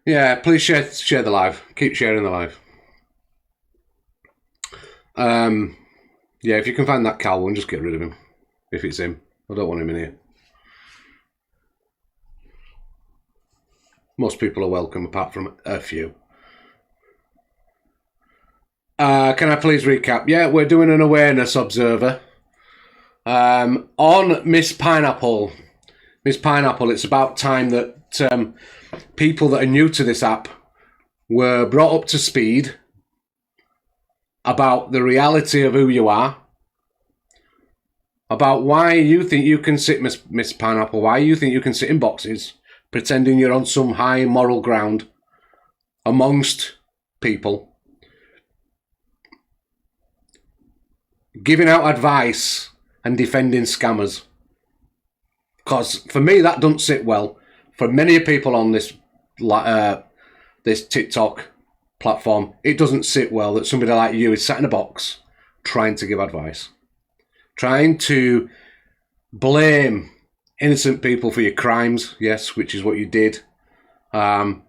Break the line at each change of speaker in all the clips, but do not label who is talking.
Yeah, please share the live. Keep sharing the live. Yeah, if you can find that Cal one, just get rid of him. If it's him. I don't want him in here. Most people are welcome, apart from a few. Can I please recap? Yeah, we're doing an awareness observer on Miss Pineapple. Miss Pineapple, it's about time that people that are new to this app were brought up to speed about the reality of who you are, about why you think you can sit, Miss Pineapple, why you think you can sit in boxes pretending you're on some high moral ground amongst people, giving out advice and defending scammers. Because for me, that doesn't sit well. For many people on this this TikTok platform, it doesn't sit well that somebody like you is sat in a box trying to give advice, trying to blame innocent people for your crimes, yes, which is what you did. So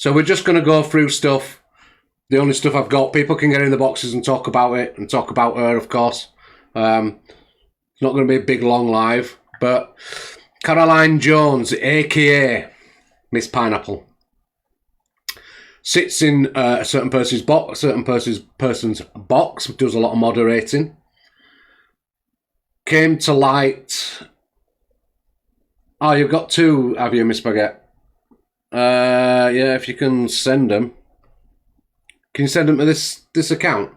we're just going to go through stuff. The only stuff I've got, people can get in the boxes and talk about it, and talk about her, of course. It's not going to be a big, long live, but Caroline Jones, a.k.a. Miss Pineapple, sits in a certain person's box, does a lot of moderating. Came to light. Oh, you've got two, have you, Miss Baguette? Yeah, if you can send them. Can you send them to this account?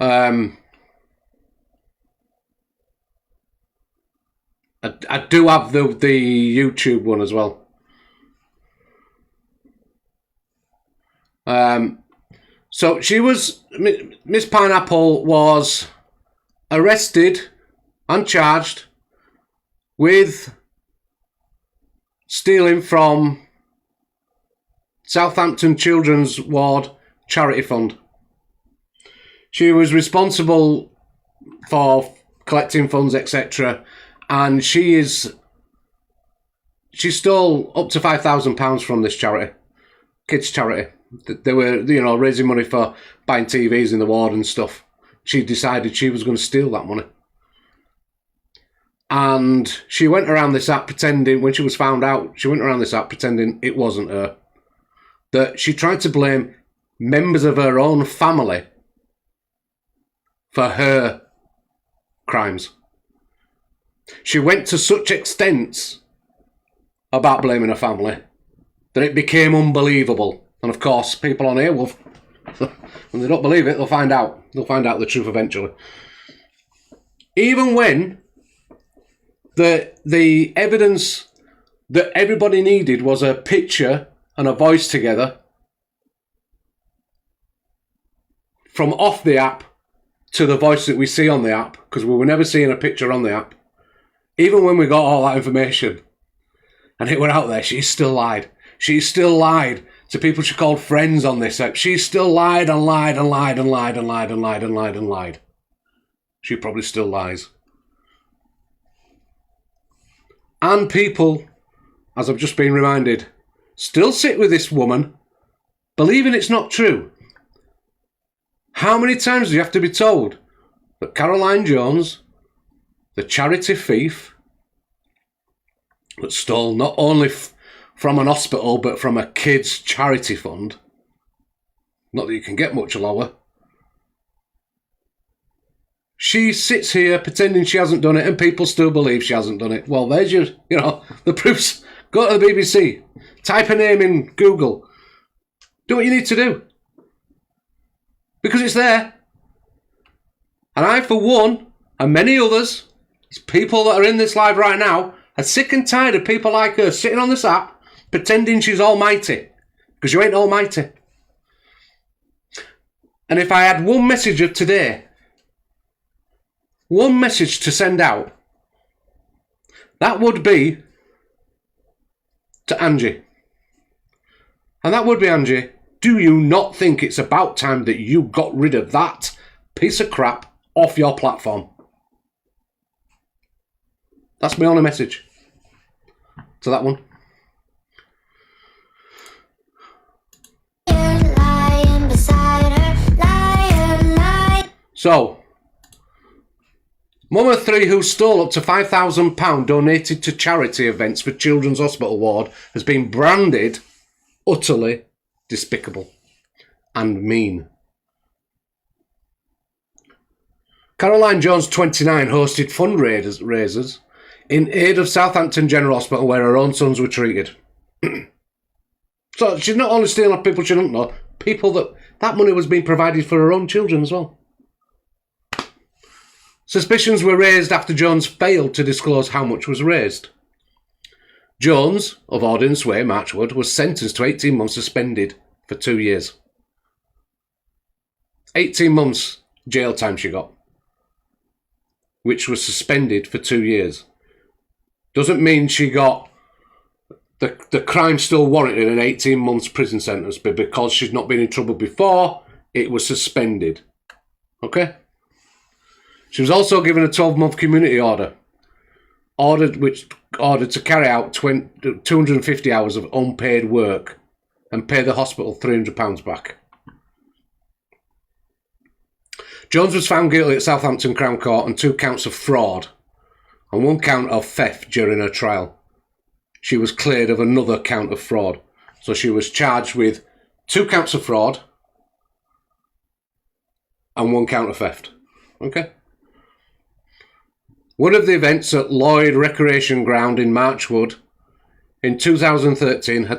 I do have the YouTube one as well. So she was, Miss Pineapple was arrested and charged with stealing from Southampton Children's Ward Charity Fund. She was responsible for collecting funds, etc., and she stole up to £5,000 from this charity, kids charity. They were, raising money for buying TVs in the ward and stuff. She decided she was going to steal that money. And she went around this app pretending, when she was found out, pretending it wasn't her. That she tried to blame members of her own family for her crimes. She went to such extents about blaming her family that it became unbelievable. And of course, people on here will, when they don't believe it, they'll find out. They'll find out the truth eventually. Even when the evidence that everybody needed was a picture and a voice together from off the app to the voice that we see on the app, because we were never seeing a picture on the app. Even when we got all that information and it went out there, she still lied. She still lied to people she called friends on this app. She still lied and lied and lied and lied and lied and lied and lied and lied. She probably still lies. And people, as I've just been reminded, still sit with this woman, believing it's not true. How many times do you have to be told that Caroline Jones, the charity thief that stole not only from an hospital but from a kids' charity fund, not that you can get much lower, she sits here pretending she hasn't done it and people still believe she hasn't done it. Well, there's your, the proofs. Go to the BBC, type her name in Google, do what you need to do. Because it's there. And I, for one, and many others, people that are in this live right now, are sick and tired of people like her sitting on this app pretending she's almighty. Because you ain't almighty. And if I had one message of today, one message to send out, that would be to Angie. And that would be, Angie, do you not think it's about time that you got rid of that piece of crap off your platform? That's my only message. That's to that one. So, mum of three who stole up to £5,000 donated to charity events for Children's Hospital Ward has been branded utterly despicable and mean. Caroline Jones, 29, hosted fundraisers in aid of Southampton General Hospital where her own sons were treated. So she's not only stealing off people she doesn't know, people that money was being provided for her own children as well. Suspicions were raised after Jones failed to disclose how much was raised. Jones, of Ordnance Way, Marchwood, was sentenced to 18 months suspended for 2 years. 18 months jail time she got, which was suspended for 2 years. Doesn't mean she got the crime still warranted an 18 months prison sentence, but because she's not been in trouble before, it was suspended. Okay? She was also given a 12-month community order, ordered to carry out 250 hours of unpaid work and pay the hospital £300 back. Jones was found guilty at Southampton Crown Court on 2 counts of fraud and 1 count of theft during her trial. She was cleared of another count of fraud. So she was charged with 2 counts of fraud and 1 count of theft. Okay? One of the events at Lloyd Recreation Ground in Marchwood in 2013 had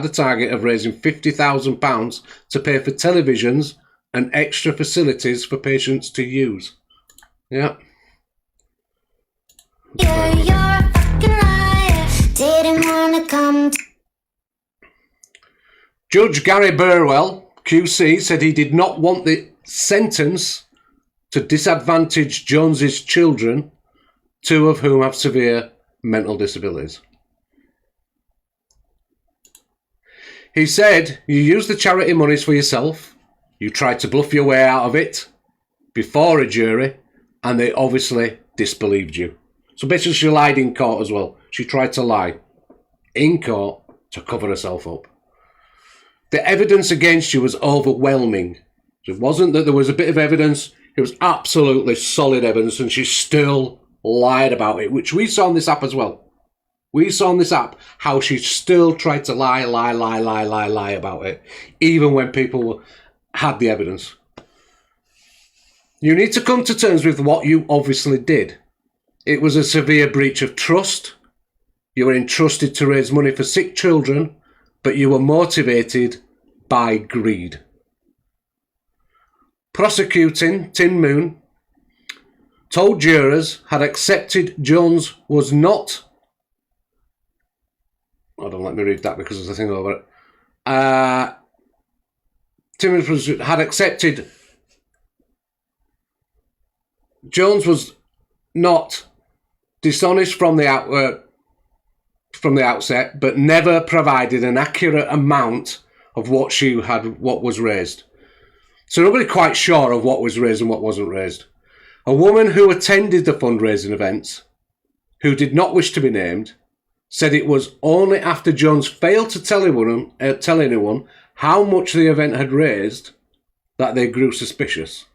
a target of raising £50,000 to pay for televisions and extra facilities for patients to use. Yeah.
You're a fucking liar. Didn't wanna come.
Judge Gary Burwell, QC, said he did not want the sentence to disadvantage Jones's children, 2 of whom have severe mental disabilities. He said, you use the charity monies for yourself, you tried to bluff your way out of it before a jury, and they obviously disbelieved you. So basically she lied in court as well. She tried to lie in court to cover herself up. The evidence against you was overwhelming. It wasn't that there was a bit of evidence, it was absolutely solid evidence, and she still lied about it, which we saw on this app as well. We saw on this app how she still tried to lie about it, even when people had the evidence. You need to come to terms with what you obviously did. It was a severe breach of trust. You were entrusted to raise money for sick children, but you were motivated by greed. Prosecuting Tim Moon told jurors had accepted Jones was not... Hold on, let me read that because there's a thing over it. Tim Moon had accepted Jones was not dishonest from the outset, but never provided an accurate amount of what was raised. So nobody quite sure of what was raised and what wasn't raised. A woman who attended the fundraising events, who did not wish to be named, said it was only after Jones failed to tell anyone how much the event had raised that they grew suspicious.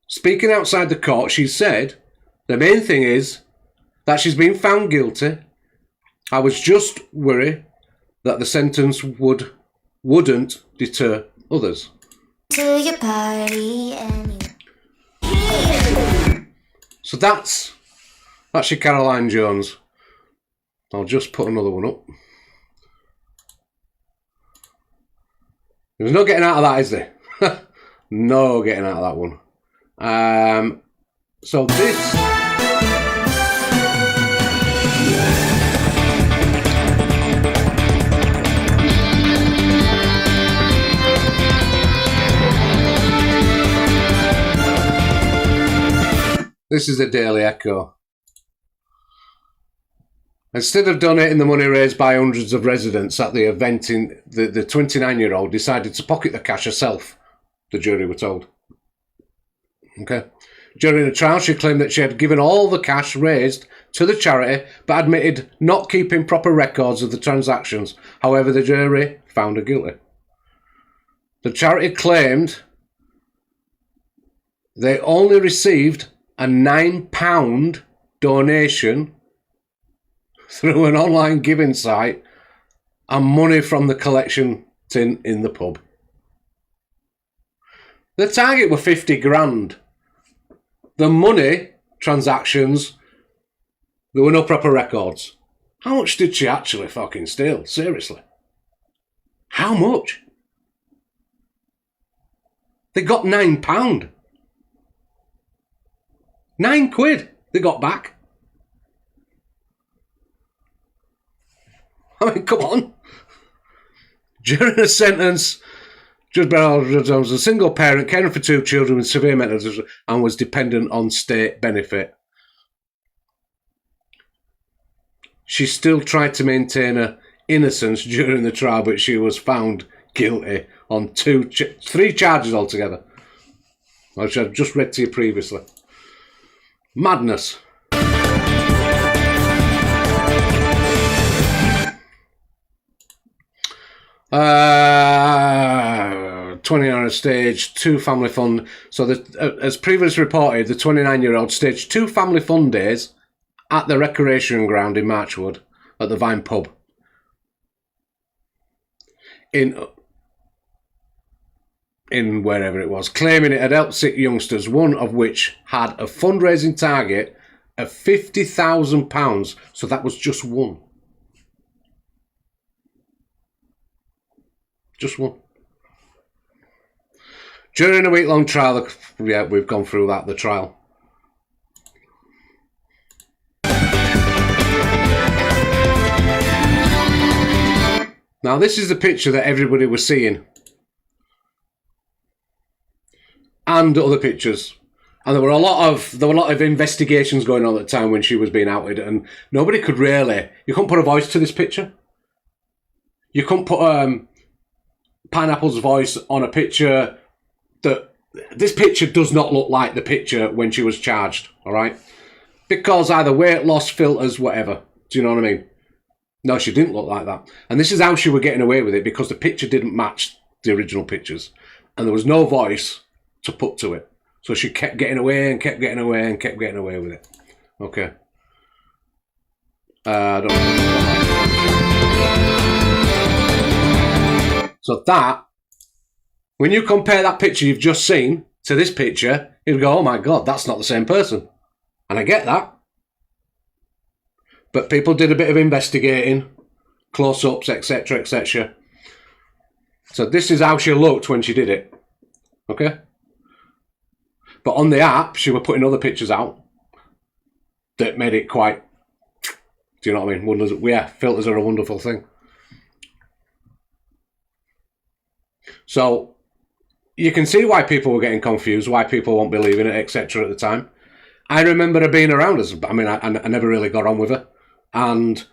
Speaking outside the court, she said, the main thing is that she's been found guilty. I was just worried that the sentence wouldn't deter others.
To your party anyway.
So that's your Caroline Jones. I'll just put another one up. There's no getting out of that, is there? No getting out of that one. So this... This is the Daily Echo. Instead of donating the money raised by hundreds of residents at the event, the 29-year-old decided to pocket the cash herself, the jury were told. Okay. During the trial, she claimed that she had given all the cash raised to the charity, but admitted not keeping proper records of the transactions. However, the jury found her guilty. The charity claimed they only received a £9 donation through an online giving site and money from the collection tin in the pub. The target were 50 grand. The money transactions, there were no proper records. How much did she actually fucking steal? Seriously. How much? They got £9. £9 they got back. I mean, come on. During a sentence, Judge Beryl was a single parent caring for 2 children with severe mental disorder and was dependent on state benefit. She still tried to maintain her innocence during the trial, but she was found guilty on 3 charges altogether, which I've just read to you previously. Madness. $20 on a stage 2 family fun. So, as previously reported, the 29-year-old staged 2 family fun days at the recreation ground in Marchwood at the Vine pub. In wherever it was, claiming it had helped 6 youngsters, one of which had a fundraising target of £50,000. So that was just one. Just one. During a week-long trial, yeah, we've gone through that, the trial. Now, this is the picture that everybody was seeing. And other pictures. And there were a lot of investigations going on at the time when she was being outed, and nobody could really, you couldn't put a voice to this picture. You couldn't put Pineapple's voice on a picture that, this picture does not look like the picture when she was charged, all right? Because either weight loss, filters, whatever. Do you know what I mean? No, she didn't look like that. And this is how she was getting away with it, because the picture didn't match the original pictures. And there was no voice to put to it. So she kept getting away and kept getting away and kept getting away with it. Okay. I don't know. So that, when you compare that picture you've just seen to this picture, you'd go, oh my God, that's not the same person. And I get that. But people did a bit of investigating, close-ups, etc., etc. So this is how she looked when she did it. Okay? But on the app, she were putting other pictures out that made it quite... Do you know what I mean? Yeah, filters are a wonderful thing. So you can see why people were getting confused, why people weren't believing it, etc. at the time. I remember her being around us. I mean, I never really got on with her. And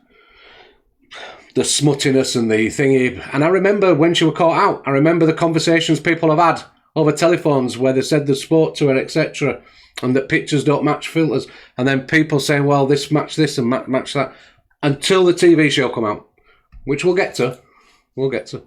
the smuttiness and the thingy. And I remember when she was caught out, I remember the conversations people have had over telephones where they said they spoke to her, etc. And that pictures don't match filters. And then people saying, well, this match this and match that. Until the TV show come out. Which we'll get to. We'll get to.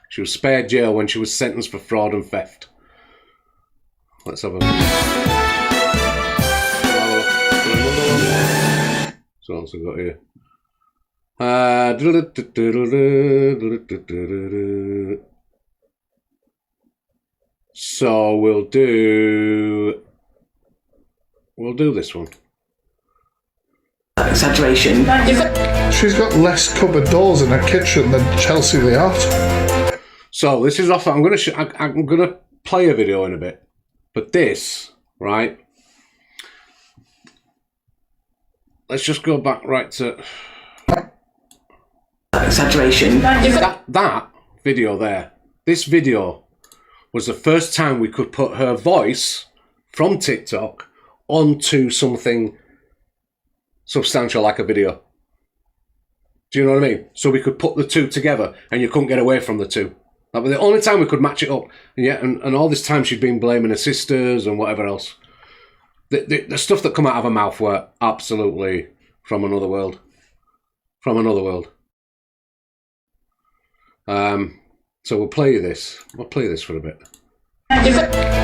She was spared jail when she was sentenced for fraud and theft. Let's have a look. So what else have we got here? So we'll do this one.
Exaggeration.
She's got less cupboard doors in her kitchen than Chelsea the Art.
So this is off. I'm gonna play a video in a bit, but this, right? Let's just go back right to
exaggeration.
That video there. This video was the first time we could put her voice from TikTok onto something substantial like a video. Do you know what I mean? So we could put the two together and you couldn't get away from the two. That was the only time we could match it up. And yeah, and all this time she'd been blaming her sisters and whatever else. The stuff that come out of her mouth were absolutely from another world. From another world. So we'll play you this. We'll play this for a bit.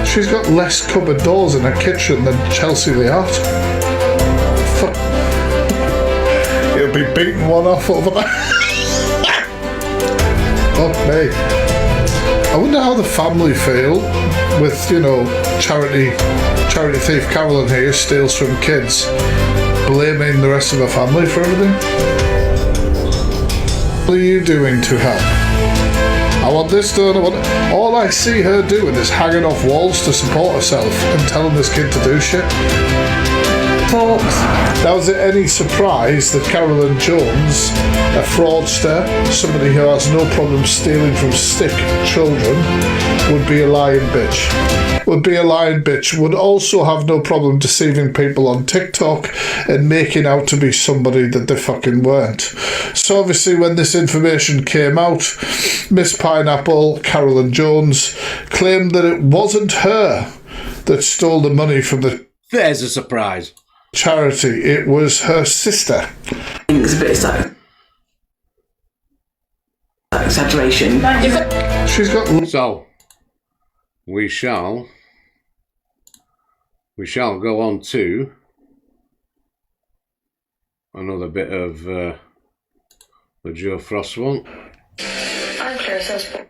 She's got less cupboard doors in her kitchen than Chelsea the art. He'll be beating one off over there. Oh, me. I wonder how the family feel with, you know, charity thief Carolyn here steals from kids, blaming the rest of the family for everything. What are you doing to her? I want this done. All I see her doing is hanging off walls to support herself and telling this kid to do shit. Now, is it any surprise that Carolyn Jones, a fraudster, somebody who has no problem stealing from sick children, would be a lying bitch? Would be a lying bitch. Would also have no problem deceiving people on TikTok and making out to be somebody that they fucking weren't. So obviously when this information came out, Miss Pineapple, Carolyn Jones, claimed that it wasn't her that stole the money from the...
There's a surprise.
Charity. It was her sister.
It's a bit so exaggeration.
She's got...
So, we shall go on to another bit of the Joe Frost one.
I'm Clarissa.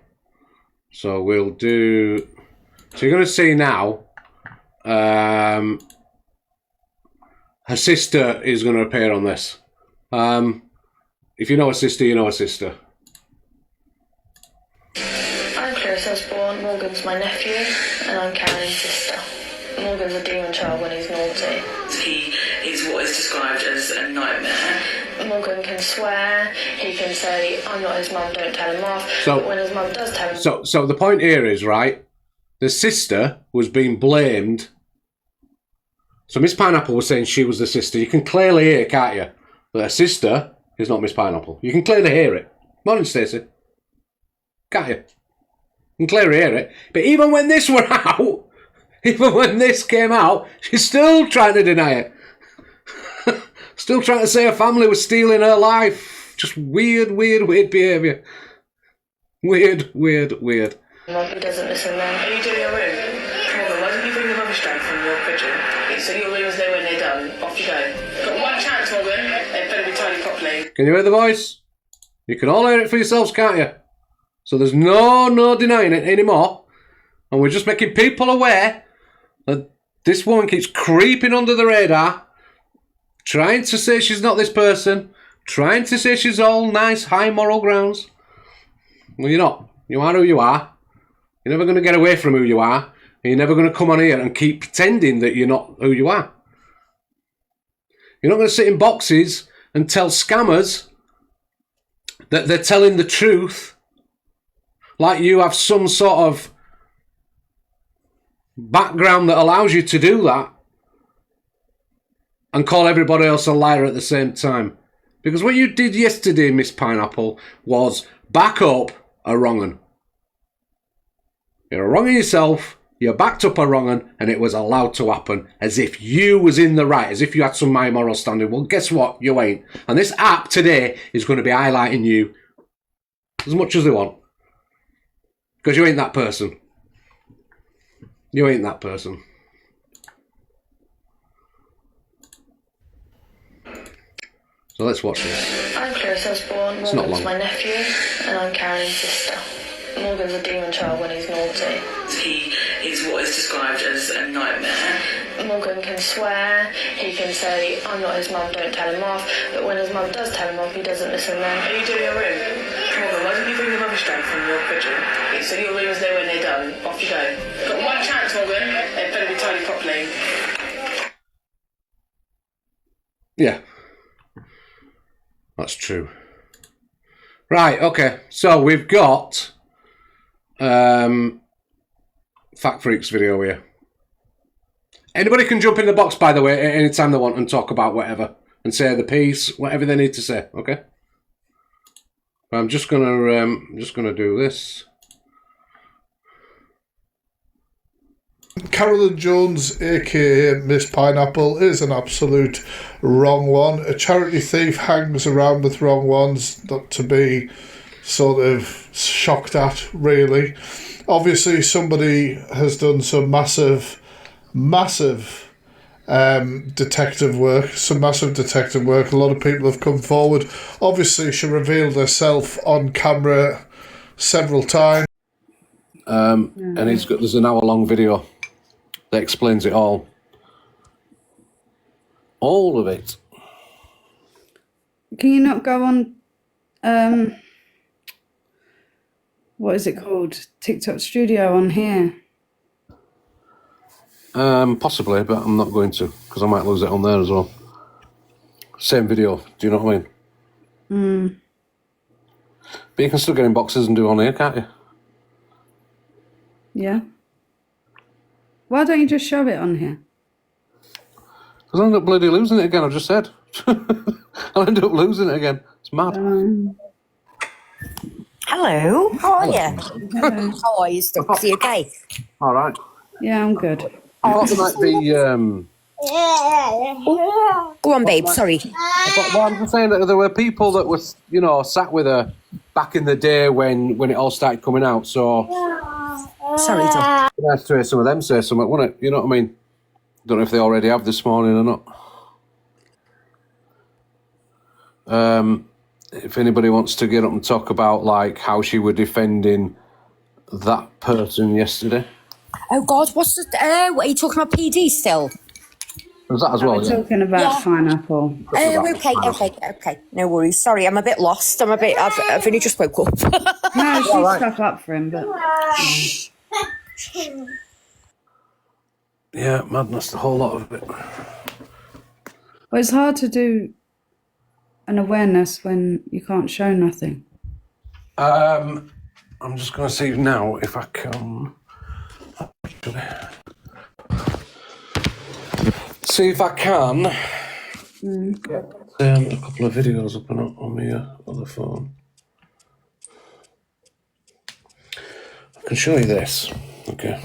So we'll do... So you're going to see now... her sister is going to appear on this. If you know a sister, you know a sister.
I'm Clarissa Osborne, Morgan's my nephew, and I'm Karen's sister. Morgan's a demon child when he's naughty.
He is what is described as a nightmare.
Morgan can swear, he can say, I'm not his mum, don't tell him off.
So-
but when his mum does tell him...
So the point here is, right, the sister was being blamed. So Miss Pineapple was saying she was the sister. You can clearly hear, can't you? That her sister is not Miss Pineapple. You can clearly hear it. Morning, Stacey. Can't you? You can clearly hear it. But even when this were out, even when this came out, she's still trying to deny it. Still trying to say her family was stealing her life. Just weird behaviour. Weird.
Mum, he doesn't listen then.
Are you doing your room? Morgan, why didn't you bring the rubbish down from your bedroom? So your room is there when they're done. Off you go. Got one chance, Morgan. They better be tidied properly.
Can you hear the voice? You can all hear it for yourselves, can't you? So there's no denying it anymore. And we're just making people aware that this woman keeps creeping under the radar, trying to say she's not this person, trying to say she's all nice, high moral grounds. Well, you're not. You are who you are. You're never going to get away from who you are. And you're never going to come on here and keep pretending that you're not who you are. You're not going to sit in boxes and tell scammers that they're telling the truth, like you have some sort of background that allows you to do that, and call everybody else a liar at the same time. Because what you did yesterday, Miss Pineapple, was back up a wrong-un. You're wronging yourself, you backed up a wrong-un, and it was allowed to happen, as if you was in the right, as if you had some high moral standing. Well, guess what? You ain't. And this app today is going to be highlighting you as much as they want. Because you ain't that person. You ain't that person. So let's watch this.
I'm Clarissa Osborne,
It's not
Morgan's
long.
my nephew, and I'm Karen's sister. Morgan's a demon child when he's naughty.
He is what is described as a nightmare.
Morgan can swear, he can say, I'm not his mum, don't tell him off. But when his mum does tell him off, he doesn't listen then.
Are you doing your room? Morgan, why didn't you bring the rubbish down from your bedroom? So your room is there when they're done. Off you go. Got one chance, Morgan. They better be tidied properly.
Yeah. That's true. Right, okay. So we've got Fact Freaks video here. Anybody can jump in the box, by the way, at any time they want and talk about whatever. And say the piece, whatever they need to say, okay? I'm just gonna do this.
Carolyn Jones, aka Miss Pineapple, is an absolute wrong one. A charity thief hangs around with wrong ones, not to be sort of shocked at, really. Obviously, somebody has done some massive detective work, A lot of people have come forward. Obviously, she revealed herself on camera several times.
And there's an hour-long video that explains it all. All of it.
Can you not go on, what is it called? TikTok Studio on here?
Possibly, but I'm not going to, because I might lose it on there as well. Same video, do you know what I mean? But you can still get in boxes and do on here, can't you?
Yeah. Why don't you just show it on here?
Because I end up bloody losing it again, I've just said. I'll end up losing it again. It's mad.
Hello, how are you? How are you, Stubbs? Are you okay?
All right.
Yeah, I'm good.
I thought there might be...
Go on, babe, sorry.
Well, I'm just saying that there were people that were, sat with her back in the day when it all started coming out, so...
Sorry, Dad.
Nice to hear some of them say something, wouldn't it? You know what I mean? Don't know if they already have this morning or not. If anybody wants to get up and talk about, like, how she were defending that person yesterday.
Oh, God, what's the... are you talking about PD still?
Was that as well?
We're talking about Pineapple.
Okay. No worries. Sorry, I'm a bit lost. I've only just woke up.
No, she's stuck up for him, but...
Yeah, madness, the whole lot of it.
Well, it's hard to do an awareness when you can't show nothing.
I'm just going to see now if I can... See if I can get a couple of videos up on my other phone. I can show you this. Okay.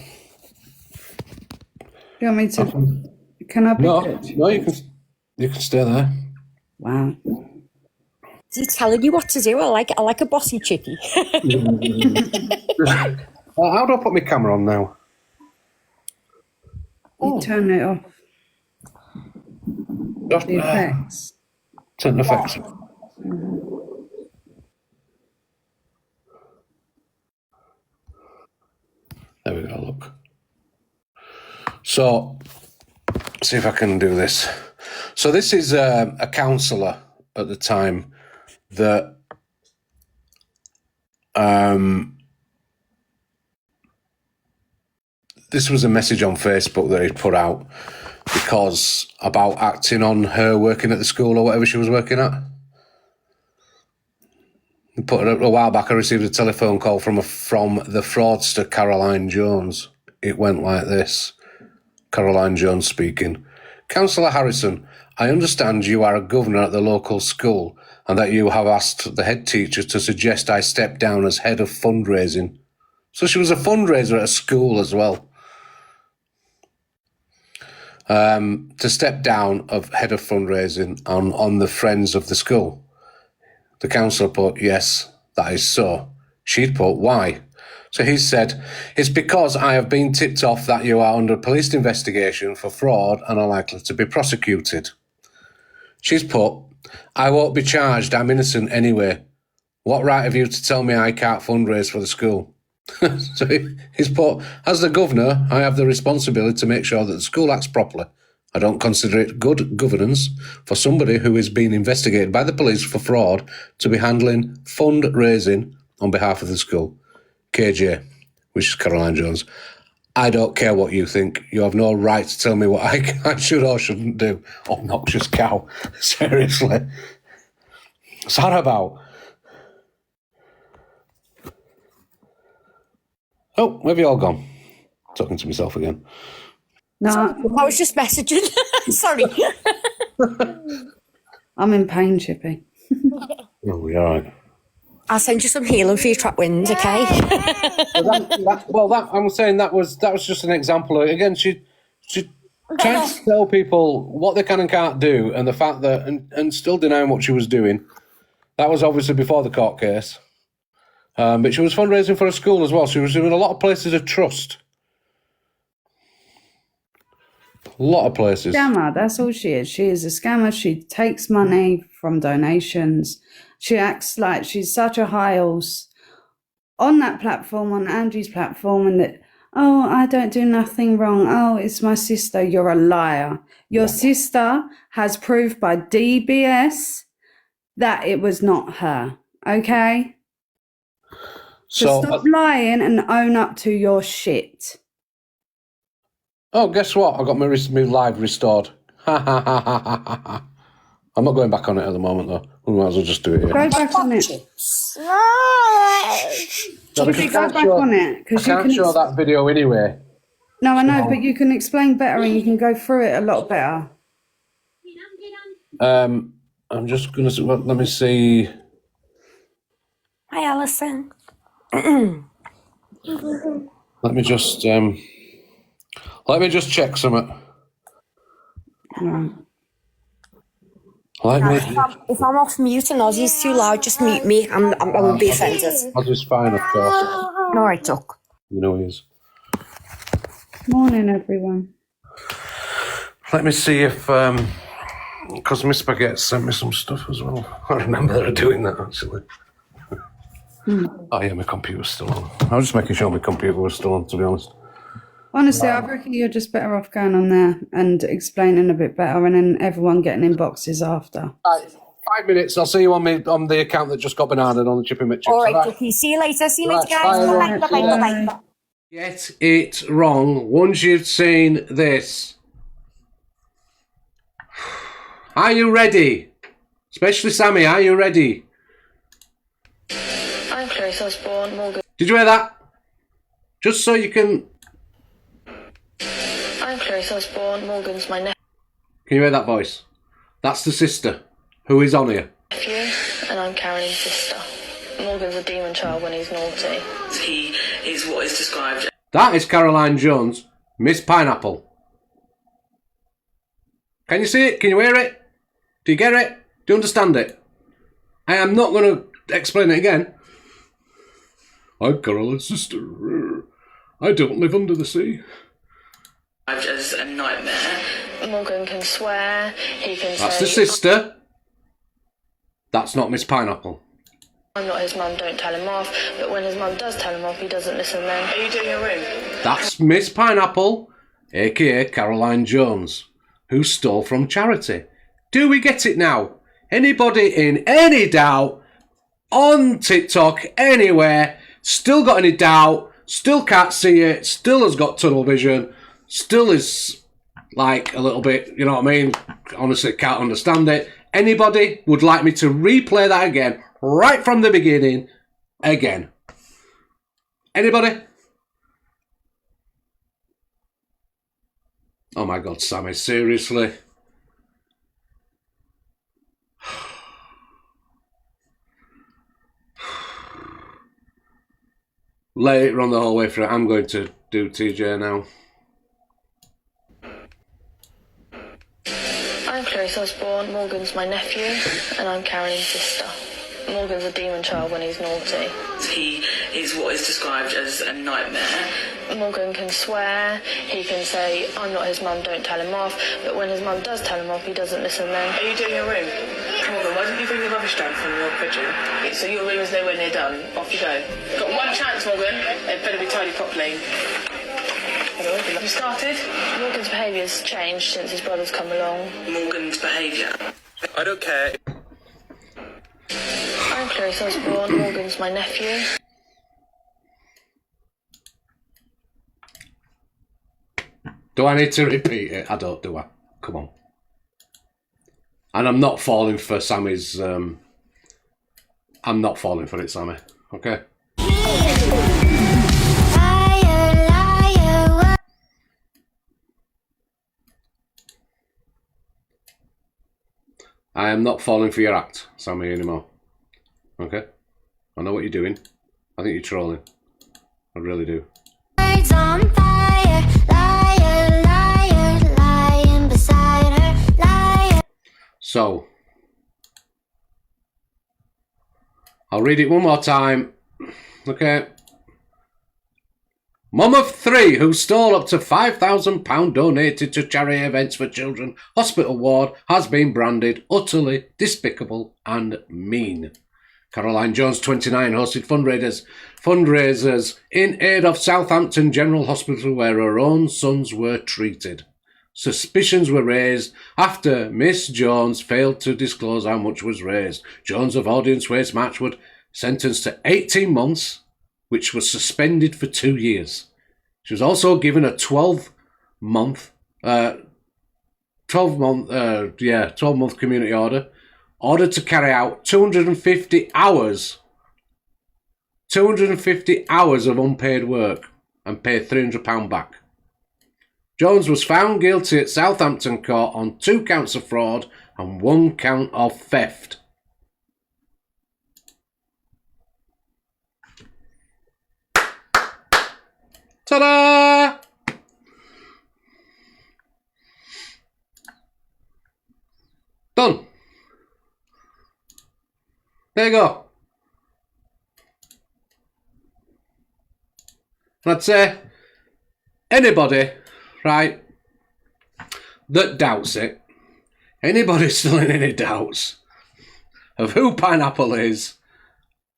You want me to... Can I pick it?
No, you can stay there.
Wow. Is he telling you what to do? I like a bossy chippy.
How do I put my camera on now?
You turn it off. The effects.
Turn the effects. There we go, look. So, see if I can do this. So this is a counsellor at the time that this was a message on Facebook that he put out because about acting on her working at the school or whatever she was working at. He put it a while back. I received a telephone call from the fraudster Caroline Jones. It went like this. Caroline Jones speaking. Councillor Harrison, I understand you are a governor at the local school and that you have asked the head teacher to suggest I step down as head of fundraising. So she was a fundraiser at a school as well. To step down of head of fundraising on the friends of the school. The councillor put, yes, that is so. She'd put, why? So he said, it's because I have been tipped off that you are under police investigation for fraud and are likely to be prosecuted. She's put, I won't be charged, I'm innocent anyway. What right have you to tell me I can't fundraise for the school? So he's put, as the governor, I have the responsibility to make sure that the school acts properly. I don't consider it good governance for somebody who is being investigated by the police for fraud to be handling fundraising on behalf of the school. KJ, which is Caroline Jones, I don't care what you think. You have no right to tell me what I should or shouldn't do. Obnoxious cow. Seriously. What's that about? Oh, where have you all gone? Talking to myself again.
No,
I was just messaging. Sorry.
I'm in pain, Chippy.
Oh, you're all right.
I'll send you some healing for your trap winds, okay?
I'm saying that was just an example. Again, she trying to tell people what they can and can't do, and the fact that and still denying what she was doing. That was obviously before the court case. But she was fundraising for a school as well. She was doing a lot of places of trust. A lot of places.
Scammer, that's all she is. She is a scammer. She takes money from donations. She acts like she's such a high horse on that platform, on Angie's platform, and that, oh, I don't do nothing wrong. Oh, it's my sister. You're a liar. Your sister has proof by DBS that it was not her. Okay? So stop lying and own up to your shit.
Oh, guess what? I got my live restored. Ha ha ha ha ha ha. I'm not going back on it at the moment, though. We might as well just do it here.
Go back on it. Chippy, go back on it.
I can't show that video anyway.
No, I know, but you can explain better and you can go through it a lot better.
I'm just going to... Well, let me see...
Hi, Alison.
Let me just check something.
Right.
If I'm off mute and Ozzy's too loud, just mute me. I won't be offended.
Ozzy's fine, of course.
All right, Duck.
You know he is.
Morning, everyone.
Let me see if... Because Miss Spaghetti sent me some stuff as well. I remember her doing that, actually. Oh, yeah, my computer's still on. I was just making sure my computer was still on, to be honest.
Honestly, I reckon you're just better off going on there and explaining a bit better and then everyone getting in boxes after.
5 minutes. I'll see you on the account that just got bananaed on the Chippy McChips.
All right, Ducky. See you later. See you later, guys.
Bye.
Bye-bye.
Get it wrong. Once you've seen this. Are you ready? Especially Sammy, are you ready?
I'm Clarice Osborne, Morgan.
Did you hear that? Just so you can...
I'm Clarice Osborne, Morgan's my
Can you hear that voice? That's the sister who is on here.
nephew, and I'm Carolyn's sister. Morgan's a demon child when he's naughty.
He is what is described.
That is Caroline Jones, Miss Pineapple. Can you see it? Can you hear it? Do you get it? Do you understand it? I am not going to explain it again. I'm Caroline's sister. I don't live under the sea.
As a nightmare.
Morgan can swear, he can
That's
say...
the sister. That's not Miss Pineapple.
I'm not his mum, don't tell him off. But when his mum does tell him off, he doesn't listen then.
Are you doing your room?
That's Miss Pineapple, a.k.a. Caroline Jones, who stole from charity. Do we get it now? Anybody in any doubt on TikTok, anywhere, still got any doubt, still can't see it, still has got tunnel vision, still is like a little bit, you know what I mean? Honestly, can't understand it. Anybody would like me to replay that again, right from the beginning, again? Anybody? Oh my God, Sammy, seriously? Later on the whole way through, I'm going to do TJ now.
I'm Clarice Osborne, Morgan's my nephew, and I'm Carolyn's sister. Morgan's a demon child when he's naughty.
He is what is described as a nightmare.
Morgan can swear, he can say, I'm not his mum, don't tell him off. But when his mum does tell him off, he doesn't listen then.
Are you doing your room? Morgan, why didn't you bring the rubbish down from your bedroom? So your room is nowhere near done. Off you go. Got one chance, Morgan. It better be tidy properly. Hello, have you started?
Morgan's behaviour's changed since his brother's come along.
Morgan's behaviour. I don't care.
I'm Clarice Osborne, Morgan's my nephew.
Do I need to repeat it? I don't, do I? Come on. And I'm not falling for Sammy's... I'm not falling for it, Sammy. Okay? I am not falling for your act, Sammy, anymore. Okay? I know what you're doing. I think you're trolling. I really do.
Words on fire, liar, liar, lying beside her, liar.
So, I'll read it one more time. Okay. Mum of 3 who stole up to £5,000 donated to charity events for children hospital ward has been branded utterly despicable and mean. Caroline Jones, 29, hosted fundraisers in aid of Southampton General Hospital where her own sons were treated. Suspicions were raised after Miss Jones failed to disclose how much was raised. Jones of Audience Waste Matchwood sentenced to 18 months, which was suspended for 2 years. She was also given a 12-month community order to carry out 250 hours of unpaid work and pay £300 back. Jones was found guilty at Southampton Court on 2 counts of fraud and 1 count of theft. Ta-da! Done. There you go. I'd say anybody, right, that doubts it, anybody still in any doubts of who Pineapple is,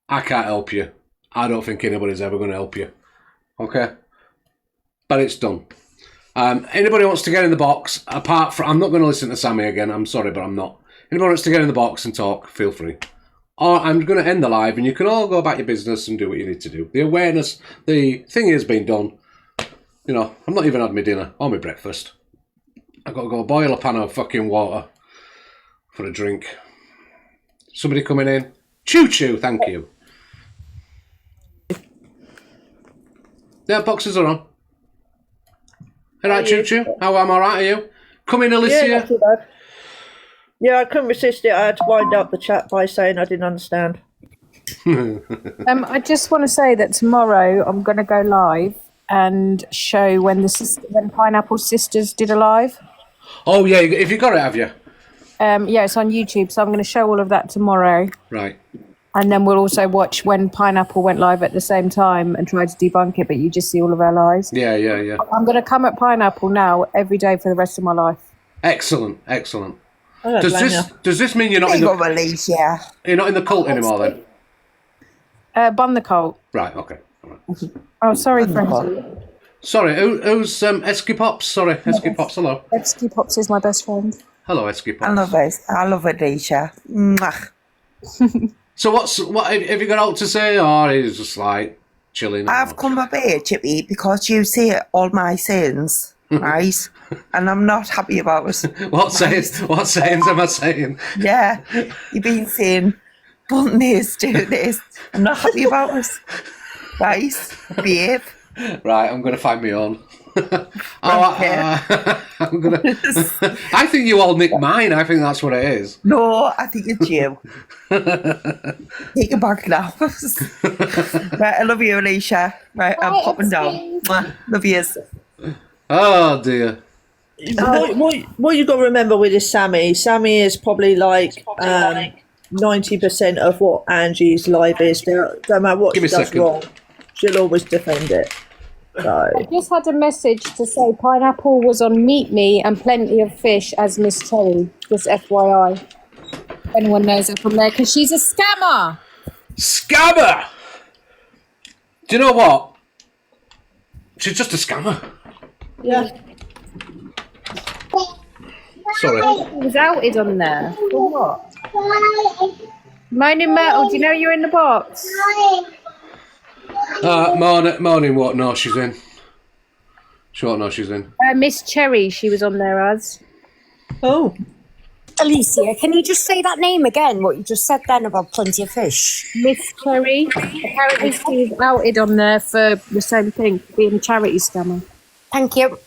I can't help you. I don't think anybody's ever going to help you. Okay? But it's done. Anybody wants to get in the box, apart from... I'm not going to listen to Sammy again. I'm sorry, but I'm not. Anybody wants to get in the box and talk, feel free. Or I'm going to end the live and you can all go about your business and do what you need to do. The awareness, the thing has been done. You know, I've not even had my dinner or my breakfast. I've got to go boil a pan of fucking water for a drink. Somebody coming in? Choo-choo, thank you. Yeah, boxes are on. All right, Choo-choo. How am I right? Are you? Come in, Alicia.
Yeah, not too bad. Yeah, I couldn't resist it. I had to wind up the chat by saying I didn't understand.
I just want to say that tomorrow I'm going to go live and show when Pineapple Sisters did a live.
Oh, yeah. If you got it, have you?
Yeah, it's on YouTube, so I'm going to show all of that tomorrow.
Right.
And then we'll also watch when Pineapple went live at the same time and try to debunk it, but you just see all of our lies.
Yeah.
I'm going to come at Pineapple now every day for the rest of my life.
Excellent. Does this mean you're not in the You're not in the cult anymore then?
Bun the cult.
Right. Okay. All right.
Oh, sorry, Francie.
Sorry. Who's Esky Pops? Sorry, Esky Pops. Hello.
Esky Pops is my best friend.
Hello, Esky Pops.
I love it. I love Alicia. Mwah.
So what have you got out to say, or is just like chilling?
I've come up here, Chippy, because you say all my sins, right? And I'm not happy about it.
What sayings am I saying?
Yeah, you've been saying, button this, do this. I'm not happy about it. Right? Behave.
Right, I'm going to find my own. I'm gonna. I think you all nicked mine. I think that's what it is.
No, I think it's you. Take it back now. Right, I love you, Alicia. Right, I'm popping down. Mwah. Love yous.
Oh dear.
What you got to remember with this Sammy is probably like 90% of what Angie's life is. No matter what she does wrong, she'll always defend it. So.
I just had a message to say Pineapple was on Meet Me and Plenty of Fish as Miss Cherry. Just FYI. Anyone knows her from there, because she's a scammer.
Scammer! Do you know what? She's just a scammer.
Yeah.
Sorry.
She was outed on there. For what? Moaning Myrtle, do you know you're in the box?
Morning, what? No, she's in. She won't know she's in.
Miss Cherry, she was on there as.
Oh.
Alicia, can you just say that name again, what you just said then about Plenty of Fish? Miss Cherry. Apparently she was outed on there for the same thing, being a charity scammer. Thank you.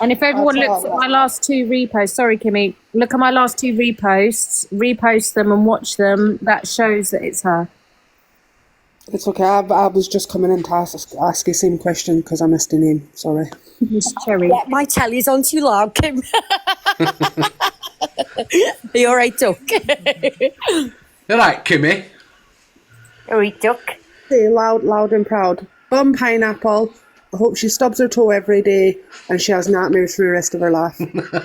And if everyone looks at my last 2 reposts, sorry Kimmy, look at my last 2 reposts, repost them and watch them, that shows that it's her.
It's okay. I was just coming in to ask you the same question because I missed your name. Sorry.
Miss Cherry.
Yeah, my telly's on too loud, Kim. Are you all right, Duck?
All right, Kimmy.
All right, Duck.
Say loud and proud. Bum pineapple. I hope she stubs her toe every day and she has nightmares for the rest of her life.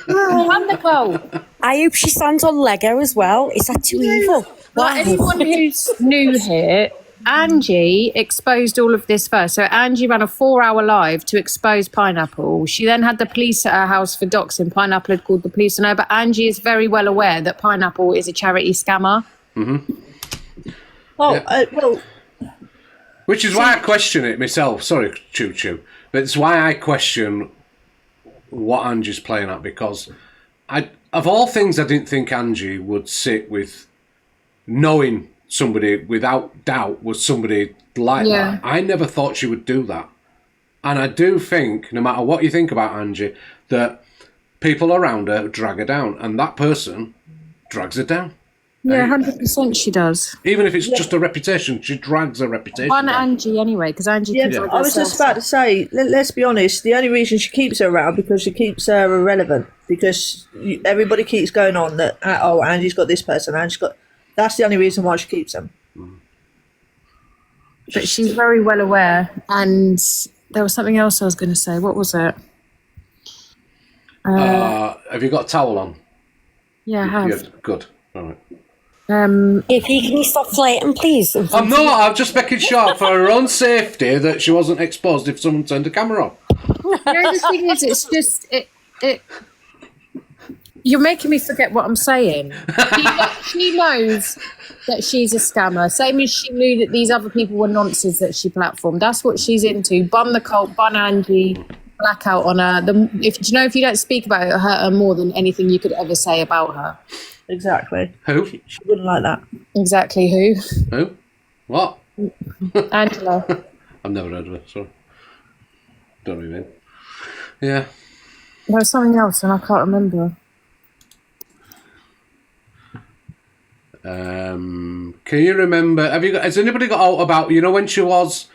Wonderful.
I hope she stands on Lego as well. Is that too evil?
Like anyone who's new here, Angie exposed all of this first. So Angie ran a 4-hour live to expose Pineapple. She then had the police at her house for doxing. Pineapple had called the police on her, but Angie is very well aware that Pineapple is a charity scammer.
Oh,
Yeah.
well,
Which is why I question it myself. Sorry, Choo Choo. But it's why I question what Angie's playing at, because of all things, I didn't think Angie would sit with knowing somebody without doubt was somebody like that. I never thought she would do that. And I do think, no matter what you think about Angie, that people around her drag her down, and that person drags her down.
Yeah, 100% she does.
Even if it's just a reputation, she drags her reputation
One
down.
Angie anyway, because Angie
yeah,
can
I was just about to say, let's be honest, the only reason she keeps her around because she keeps her irrelevant, because everybody keeps going on that, oh, Angie's got this person, Angie's got... That's the only reason why she keeps them.
But she's very well aware. And there was something else I was going to say. What was it?
Have you got a towel on?
Yeah, I have.
Yeah, good. All right.
If you can stop flirting, please.
I'm not. I'm just making sure for her own safety that she wasn't exposed if someone turned the camera on.
No, the thing is, it's just... it. You're making me forget what I'm saying. She knows that she's a scammer. Same as she knew that these other people were nonsense that she platformed. That's what she's into. Bun the cult, bun Angie, blackout on her. If you don't speak about it, it'll hurt her more than anything you could ever say about her.
Exactly.
Who?
She wouldn't like that.
Exactly who?
Who? What?
Angela.
I've never heard of her, sorry. Don't know what you mean. Yeah.
There was something else and I can't remember.
Can you remember? Has anybody got out about when she was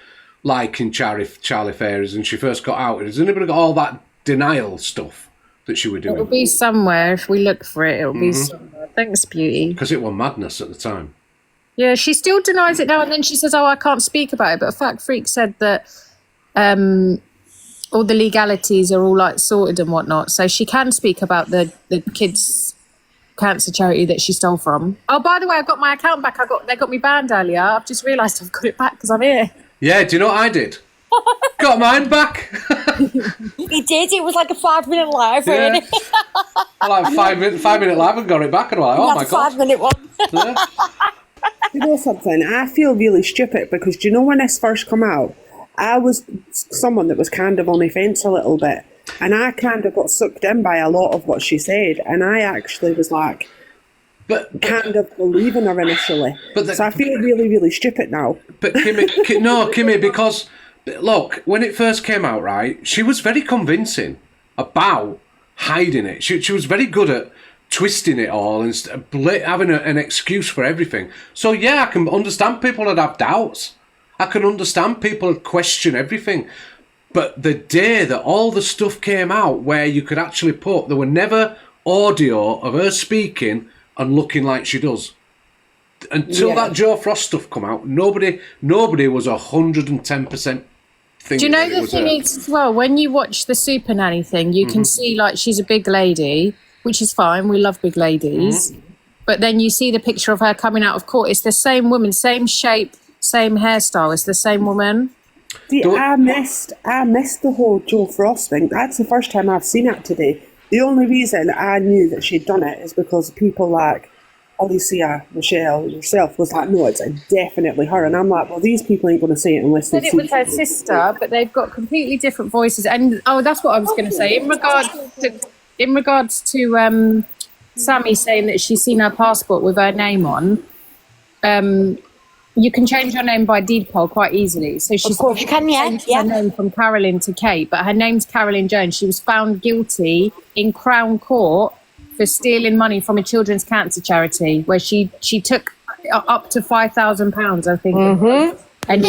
liking Charlie Fairies and she first got out? Has anybody got all that denial stuff that she was doing?
It'll be somewhere if we look for it. It'll be somewhere. Thanks, Beauty.
Because it was madness at the time.
Yeah, she still denies it now and then. She says, "Oh, I can't speak about it." But Fact Freak said that all the legalities are all like sorted and whatnot, so she can speak about the kids' cancer charity that she stole from. Oh, by the way, I got my account back. They got me banned earlier. I've just realised I've got it back because I'm here.
Yeah, do you know what I did? Got mine back.
He did. It was like a 5-minute live,
Yeah.
really.
I like 5-minute live and got it back, and I'm like, oh my god.
5-minute one.
Yeah.
You know something? I feel really stupid because do you know when this first come out, I was someone that was kind of on the fence a little bit. And I kind of got sucked in by a lot of what she said. And I actually was like, kind of believing her initially. So I feel really, really stupid now.
But Kimmy, because, look, when it first came out, right, she was very convincing about hiding it. She was very good at twisting it all and having an excuse for everything. So, yeah, I can understand people that have doubts. I can understand people that question everything. But the day that all the stuff came out where you could actually there were never audio of her speaking and looking like she does. Until that Joe Frost stuff come out, nobody was 110% thinking.
Do you know the thing is as well, when you watch the Super Nanny thing, you can see like she's a big lady, which is fine. We love big ladies. But then you see the picture of her coming out of court. It's the same woman, same shape, same hairstyle. It's the same woman.
See, I missed the whole Joe Frost thing. That's the first time I've seen it today. The only reason I knew that she'd done it is because people like Alicia, Michelle, yourself was like, no, it's definitely her. And I'm like, well, these people ain't going to say it unless they see it.
Said it was her sister, but they've got completely different voices. And that's what I was going to say in regards to Sammy saying that she's seen her passport with her name on. You can change your name by deed poll quite easily. So she's changed her name from Carolyn to Kate, but her name's Carolyn Jones. She was found guilty in Crown Court for stealing money from a children's cancer charity, where she took up to £5,000, I think. and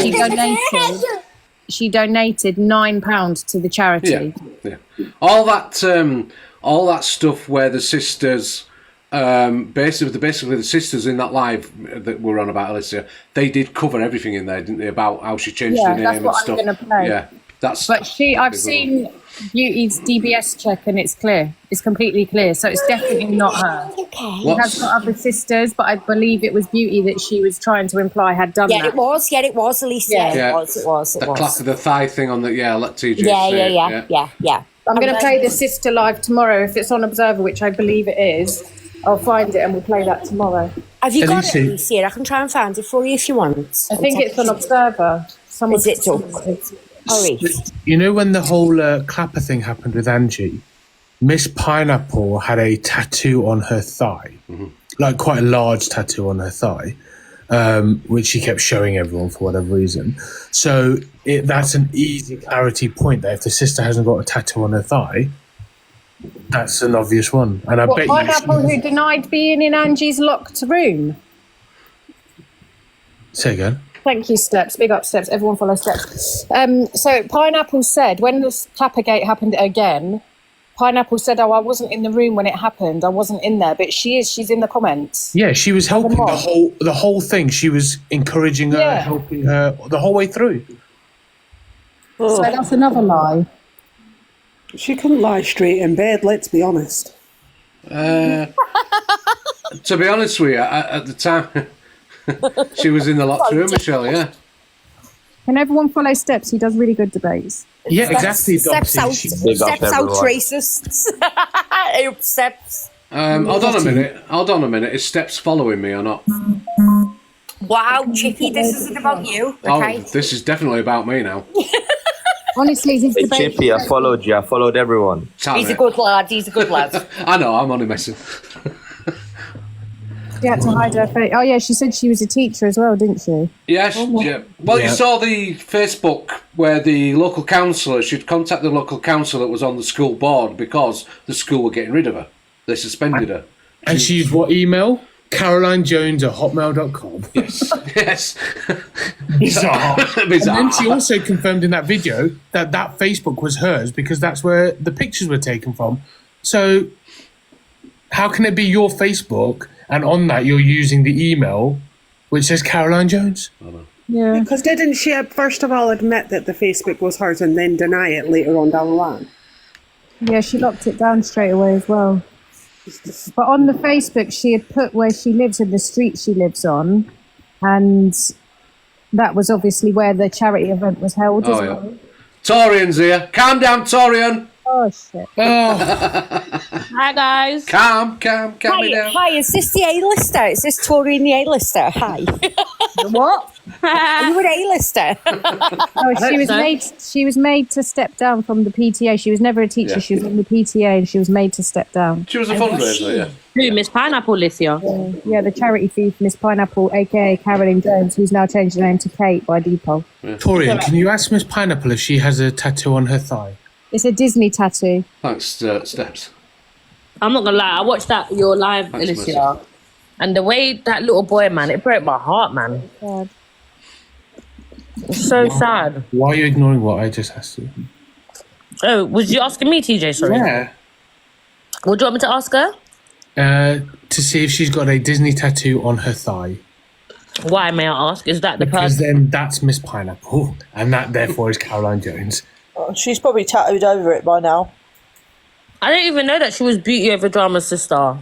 she donated £9 to the charity.
Yeah. All that stuff where the sisters, basically the sisters in that live that were on about Alicia, they did cover everything in there, didn't they? About how she changed her name
that's
and
what
stuff.
I'm going to play.
Yeah, that's.
But I've seen Beauty's DBS check, and it's clear. It's completely clear. So it's definitely not her. She has got other sisters, but I believe it was Beauty that she was trying to imply had done that.
Yeah, it was, Alicia.
Yeah.
It was.
The thigh thing on the let TJ
Yeah.
I'm going to play the sister live tomorrow. If it's on Observer, which I believe it is, I'll find it and we'll play that tomorrow.
Have you got it, Alicia? I can try and find it for you if you want.
I think it's on Observer.
Is it, Doug?
You know when the whole clapper thing happened with Angie, Miss Pineapple had a tattoo on her thigh, like quite a large tattoo on her thigh, which she kept showing everyone for whatever reason. So that's an easy clarity point that if the sister hasn't got a tattoo on her thigh, that's an obvious one. And I bet
Pineapple who denied being in Angie's locked room.
Say again.
Thank you, Steps. Big up, Steps. Everyone follow Steps. So Pineapple said, when this Clappergate happened again, Pineapple said, I wasn't in the room when it happened. I wasn't in there. But she's in the comments.
Yeah, she was helping the whole thing. She was encouraging her, helping her the whole way through.
So that's another lie.
She couldn't lie straight in bed, let's be honest.
To be honest with you, at the time... she was in the locked room, Michelle, yeah.
Can everyone follow Steps? He does really good debates.
Yeah, exactly.
Steps out racists. Steps.
Hold on a minute. Is Steps following me or not?
Wow, Chippy, this isn't about you. Okay.
Oh, this is definitely about me now.
Honestly, his debate.
Chippy, I followed you. I followed everyone.
He's a good lad.
I know, I'm only messing.
She had to hide her face. Oh, yeah, she said she was a teacher as well, didn't she?
Yeah. Well, you saw the Facebook where the local councillor, she'd contacted the local councillor that was on the school board because the school were getting rid of her. They suspended her.
And she used what email? CarolineJones@hotmail.com.
Yes.
Bizarre. And then she also confirmed in that video that Facebook was hers because that's where the pictures were taken from. So how can it be your Facebook and on that you're using the email which says Caroline Jones?
Yeah. Because didn't she first of all admit that the Facebook was hers and then deny it later on down the line?
Yeah, she locked it down straight away as well. But on the Facebook, she had put where she lives and the street she lives on, and that was obviously where the charity event was held as well.
Torian's here. Calm down, Torian.
Oh, shit.
Hi, guys.
Calm me down.
Hi, is this the A-lister? Is this Torian the A-lister? Hi.
What?
Are you an A-lister?
She was made to step down from the PTA. She was never a teacher.
Yeah.
She was in the PTA and she was made to step down.
She was a fundraiser, yeah.
Who, Miss Pineapple, Licia?
Yeah, the charity thief, Miss Pineapple, a.k.a. Caroline Jones, who's now changed her name to Kate by default.
Torian, can you ask Miss Pineapple if she has a tattoo on her thigh?
It's a Disney tattoo.
Thanks, Steps.
I'm not gonna lie, I watched your live,
Thanks,
Alicia, and the way that little boy, man, it broke my heart, man.
God.
It's so sad.
Why are you ignoring what I just asked you?
Oh, was you asking me, TJ? Sorry.
Yeah.
What do you want me to ask her?
To see if she's got a Disney tattoo on her thigh.
Why, may I ask? Is that the
Because
person?
then that's Miss Pineapple, and that therefore is Caroline Jones.
She's probably tattooed over it by now.
I didn't even know that she was Beauty Over Drama's sister.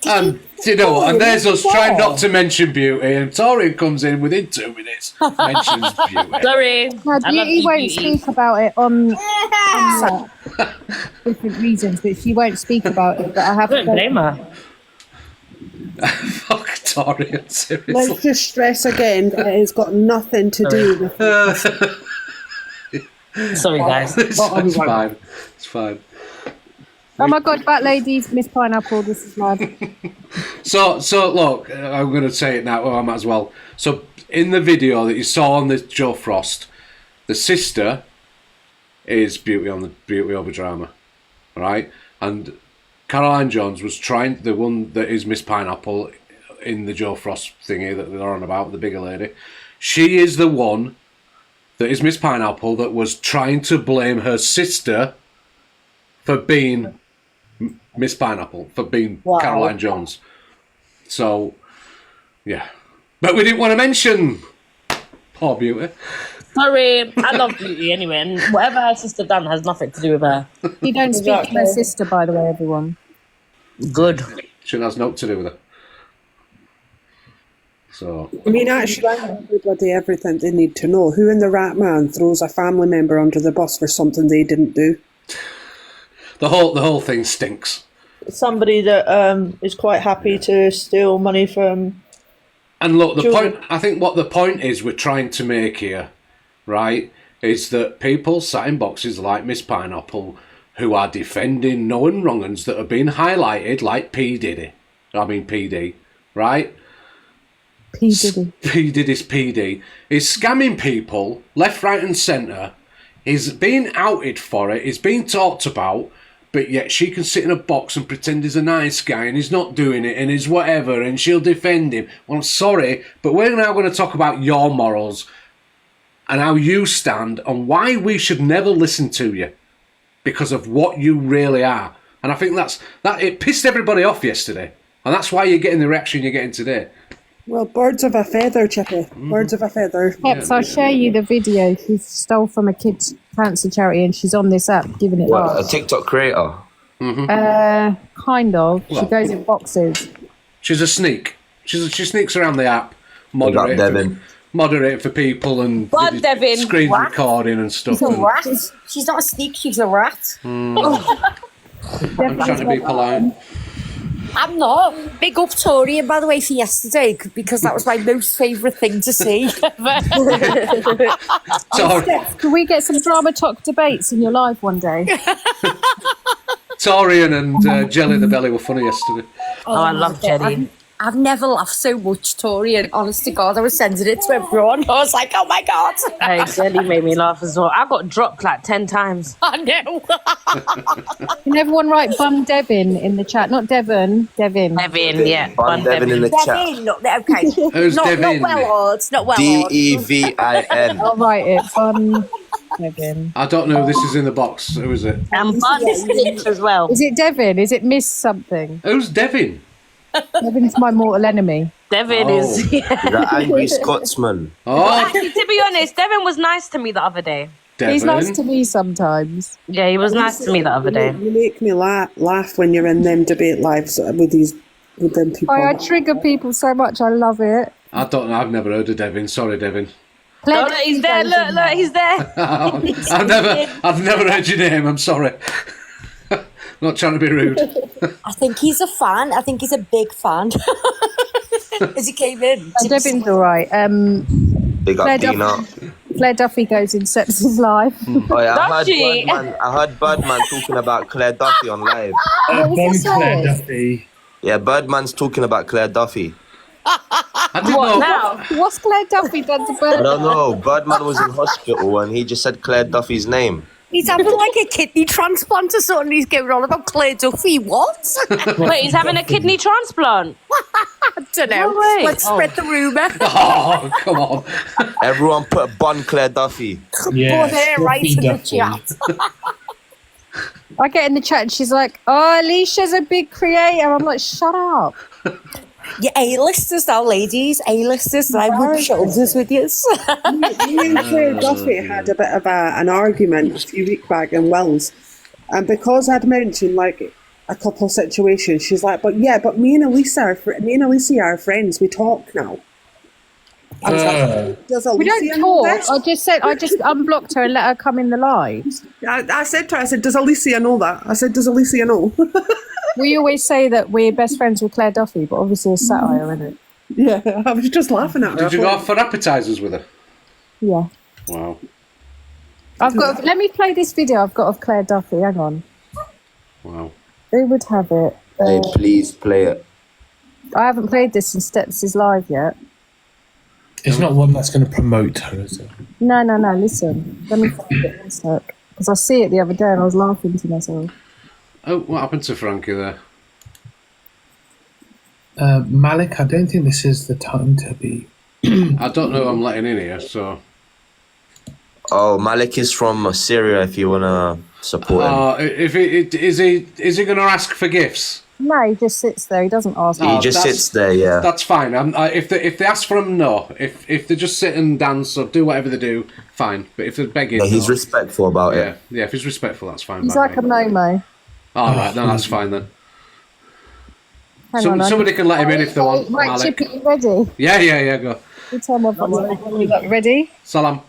And you know what? And there's us trying not to mention Beauty, and Torian comes in within 2 minutes, mentions Beauty.
Sorry.
No, Beauty won't speak about it on different reasons, but she won't speak about it. But I have
I don't blame her.
Fuck Torian, seriously.
Let's just stress again that it has got nothing to do with
Sorry, guys.
It's fine. It's fine.
Oh my God, Bat Ladies, Miss Pineapple, this is mad.
So look, I'm going to say it now. I might as well. So in the video that you saw on the Joe Frost, the sister is Beauty Over Drama, right? And Caroline Jones was trying, the one that is Miss Pineapple in the Joe Frost thingy that they're on about, the bigger lady. She is the one that is Miss Pineapple that was trying to blame her sister for being Miss Pineapple, for being Caroline Jones. So, yeah. But we didn't want to mention poor Beauty.
Sorry, I love Beauty anyway, and whatever her sister done has nothing to do with her.
You don't speak to her sister, by the way, everyone.
Good.
She has nothing to do with her. So,
I mean, actually, everybody everything they need to know. Who in the Rat Man throws a family member under the bus for something they didn't do?
the whole thing stinks.
Somebody that is quite happy to steal money from.
And look, the
children.
point. I think what the point is we're trying to make here, right, is that people sat in boxes like Miss Pineapple, who are defending known wrong-uns that have been highlighted, like P Diddy, right?
P Diddy.
P Diddy's PD is scamming people left, right, and centre. Is being outed for it. Is being talked about. But yet she can sit in a box and pretend he's a nice guy and he's not doing it and he's whatever and she'll defend him. Well, I'm sorry, but we're now going to talk about your morals and how you stand and why we should never listen to you because of what you really are. And I think that it pissed everybody off yesterday. And that's why you're getting the reaction you're getting today.
Well, birds of a feather, Chippy. Birds of a feather.
Peps, I'll share you the video. She stole from a kids' cancer charity and she's on this app giving it
What,
love.
a TikTok creator?
Kind of.
Well,
she goes in boxes.
She's a sneak. She sneaks around the app,
Devin.
moderating for people and
But Devin,
screen
what?
recording and stuff.
She's a rat. She's not a sneak, she's a rat.
I'm trying to be polite.
I'm not. Big up Torian, by the way, for yesterday, because that was my most favourite thing to see.
Can we get some drama talk debates in your live one day?
Torian and Jelly the Belly were funny yesterday.
Oh, I love Jelly.
I've never laughed so much, Torian. Honest to God, I was sending it to everyone. I was like, oh my God.
Hey, Jelly made me laugh as well. I got dropped like 10 times.
I know.
Can everyone write Bum Devin in the chat? Not Devon, Devin.
Devin, yeah.
Bun Devin in the chat.
Devin, okay.
Who's
not
Devin?
well odds, not well odds.
Devin.
I'll write it. Bum Devin.
I don't know who this is in the box. Who is it?
And Bud is snitch as well.
Is it Devin? Is it Miss something?
Who's Devin?
Devin's my mortal enemy.
Devin is.
The angry Scotsman.
Oh,
Actually, to be honest, Devin was nice to me the other day.
Devin.
He's nice to me sometimes.
Yeah, he was nice to me the other day.
You make me laugh when you're in them debate lives with them people.
I trigger people so much. I love it.
I don't know. I've never heard of Devin. Sorry, Devin.
Oh, look, he's there. Look, he's there.
I've never heard your name. I'm sorry. Not trying to be rude.
I think he's a fan. I think he's a big fan. As he came in.
Devin's all right.
Big up Dina.
Claire Duffy goes in Sepsis Live.
Oh yeah,
Duffy.
I heard Birdman talking about Claire Duffy on live.
Claire Duffy.
Yeah, Birdman's talking about Claire Duffy.
I didn't know.
Now?
What's Claire Duffy done to
I
Bird?
don't know. Birdman was in hospital and he just said Claire Duffy's name.
He's having like a kidney transplant or something. He's going on about Claire Duffy. What?
Wait, he's having a kidney transplant.
I don't know.
No way.
Let's spread the rumour.
Oh, come on.
Everyone put Bun Claire Duffy.
Yeah,
Put it right in the
Duffy.
chat.
I get in the chat and she's like, "Oh, Alicia's a big creator." I'm like, "Shut up."
Yeah, A-listers now, ladies. A-listers. I rub shoulders with you.
Me and Claire Duffy had a bit of an argument a few weeks back in Wells, and because I'd mentioned like a couple of situations, she's like, "But me and Alicia are friends. We talk now." I was like, "Does
We
Alicia
don't
know
talk.
this?"
I just unblocked her and let her come in the live.
I said to her, "Does Alicia know that?" I said, "Does Alicia know?"
We always say that we're best friends with Claire Duffy, but obviously it's satire, isn't it?
Yeah, I was just laughing at her.
Did you go for appetizers with her?
Yeah.
Wow.
Let me play this video I've got of Claire Duffy. Hang on.
Wow.
Who would have it?
Hey, please play it.
I haven't played this in Steps is Live yet.
It's not one that's going to promote her, is it?
No, listen. Let me find it one sec. Because I see it the other day and I was laughing to myself.
Oh, what happened to Frankie there?
Malik, I don't think this is the time to be
I don't know who I'm letting in here, so...
Oh, Malik is from Syria if you want to support him.
Is he going to ask for gifts?
No, he just sits there. He doesn't ask.
He just sits there, yeah.
That's fine. If they ask for him, no. If they just sit and dance or do whatever they do, fine. But if they're begging...
Yeah, he's respectful about
yeah.
it.
Yeah, if he's respectful, that's fine.
He's like a Momo.
All right, no, that's fine then.
Hang on,
Somebody can let him in if they want.
Right,
Malik.
Chippy, you ready?
Yeah, go.
You tell me ready?
Salam.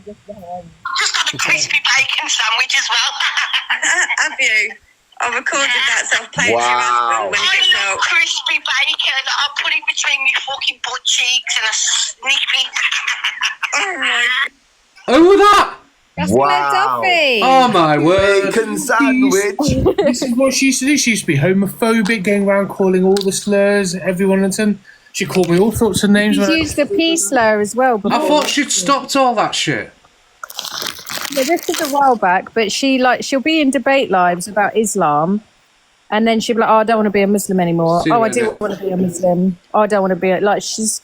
Just got a crispy bacon sandwich as well.
Have you? I've recorded that, so I've played it to your husband when he gets
I love
out.
crispy bacon. I'll put it between my fucking butt cheeks and a sneaky.
Oh my.
Who was that?
That's
Wow.
Duffy.
Oh my word.
Bacon sandwich.
This is what she used to do. She used to be homophobic, going around calling all the slurs, everyone and son. She called me all sorts of names.
She's used the P slur as well.
I thought she'd stopped all that shit.
Yeah, this is a while back, but she'll be in debate lives about Islam, and then she'll be like, "Oh, I don't want to be a Muslim anymore.
See
Oh, I
that,
do
innit?
want to be a Muslim. Oh, I don't want to be like." She's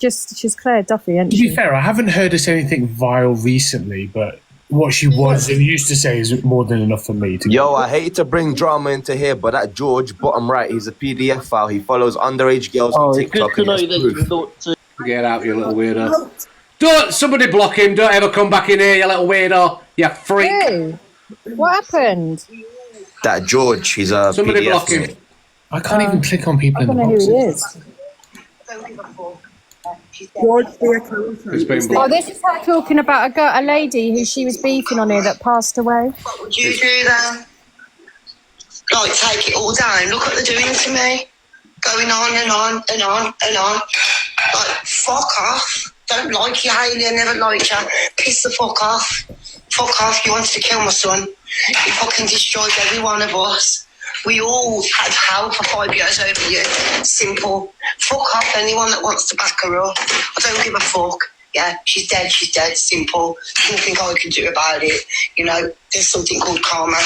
Claire Duffy, isn't
To
she?
be fair, I haven't heard her say anything vile recently, but what she was and used to say is more than enough for me to
Yo, I hate to bring drama into here, but that George, bottom right, he's a PDF file. He follows underage girls on TikTok.
Good to know
and
that
it's
you
proof.
thought.
Get out, you little weirdo. Don't somebody block him. Don't ever come back in here, you little weirdo. You freak.
Who? What happened?
That George, he's a
Somebody
PDF.
block him.
I can't even click on people
I
in the
don't know who he
boxes.
is.
George the accountant.
It's been
Oh,
blocked.
this is her talking about a lady who she was beefing on here that passed away.
What would you do then? Like, take it all down. Look what they're doing to me. Going on and on and on and on. Like, fuck off. Don't like you, Hayley. I never liked you. Piss the fuck off. Fuck off. You wanted to kill my son. You fucking destroyed every one of us. We all had hell for 5 years over you. Simple. Fuck off anyone that wants to back her up. I don't give a fuck. Yeah, she's dead. Simple. There's nothing I can do about it. You know, there's something called karma.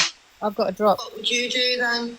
I've got a drop.
What would you do then?